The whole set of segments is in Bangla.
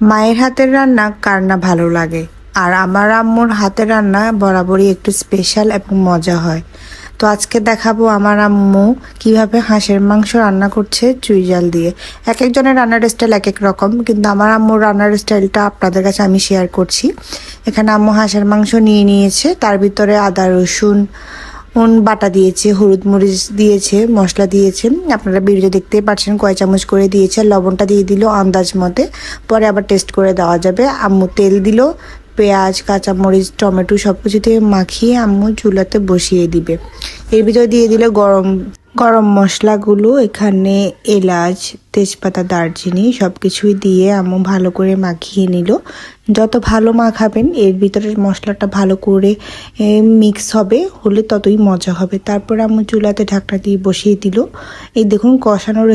মায়ের হাতের রান্না কার না ভালো লাগে। আর আমার আম্মুর হাতের রান্না বরাবরই একটু স্পেশাল এবং মজা হয়। তো আজকে দেখাবো আমার আম্মু কিভাবে হাঁসের মাংস রান্না করছে চুই জাল দিয়ে। এক একজনের রান্নার স্টাইল এক এক রকম, কিন্তু আমার আম্মুর রান্নার স্টাইলটা আপনাদের কাছে আমি শেয়ার করছি। এখানে আম্মু হাঁসের মাংস নিয়ে নিয়েছে, তার ভিতরে আদা রসুন বাটা দিয়েছে, হলুদ মরিচ দিয়েছে, মশলা দিয়েছে, আপনারা ভিডিও দেখতেই পাচ্ছেন কয় চামচ করে দিয়েছে। লবণটা দিয়ে দিল আন্দাজ মতে, পরে আবার টেস্ট করে দেওয়া যাবে। আম্মু তেল দিল, পেঁয়াজ কাঁচামরিচ টমেটো সব কিছু দিয়ে মাখিয়ে আম্মু চুলাতে বসিয়ে দিবে। এর ভিতরে দিয়ে দিল গরম গরম মশলাগুলো, এখানে এলাচ তেজপাতা দারচিনি সব কিছুই দিয়ে আম্মু ভালো করে মাখিয়ে নিল। যত ভালো মাখাবেন এর ভিতরের মশলাটা ভালো করে মিক্স হলে ততই মজা হবে। তারপর আম্মু চুলাতে ঢাকনা দিয়ে বসিয়ে দিল। এই দেখুন কষানোর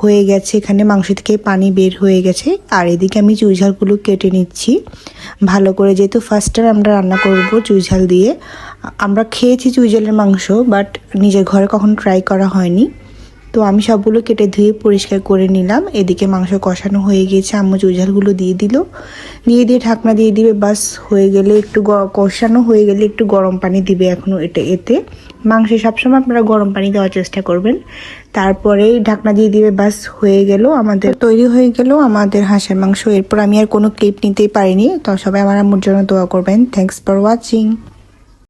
হয়ে গেছে, এখানে মাংস থেকে পানি বের হয়ে গেছে। আর এদিকে আমি চুই ঝালগুলো কেটে নিচ্ছি ভালো করে, যেহেতু ফার্স্ট টাইম আমরা রান্না করব চুই ঝাল দিয়ে। আমরা খেয়েছি চুই ঝালের মাংস, বাট নিজের ঘরে কখনো ট্রাই করা হয়নি। তো আমি সবগুলো কেটে ধুয়ে পরিষ্কার করে নিলাম। এদিকে মাংস কষানো হয়ে গিয়েছে, আম্মু চুই ঝালগুলো দিয়ে দিল, দিয়ে ঢাকনা দিয়ে দিবে। বাস হয়ে গেলে একটু কষানো হয়ে গেলে একটু গরম পানি দিবে। এখনও এতে মাংসে সবসময় আপনারা গরম পানি দেওয়ার চেষ্টা করবেন। তারপরে ঢাকনা দিয়ে দিবে। বাস হয়ে গেল, আমাদের তৈরি হয়ে গেল আমাদের হাঁসের মাংস। এরপর আমি আর কোনো ক্লিপ নিতেই পারিনি। তো সবাই আমার আম্মুর জন্য দোয়া করবেন। Thanks for watching.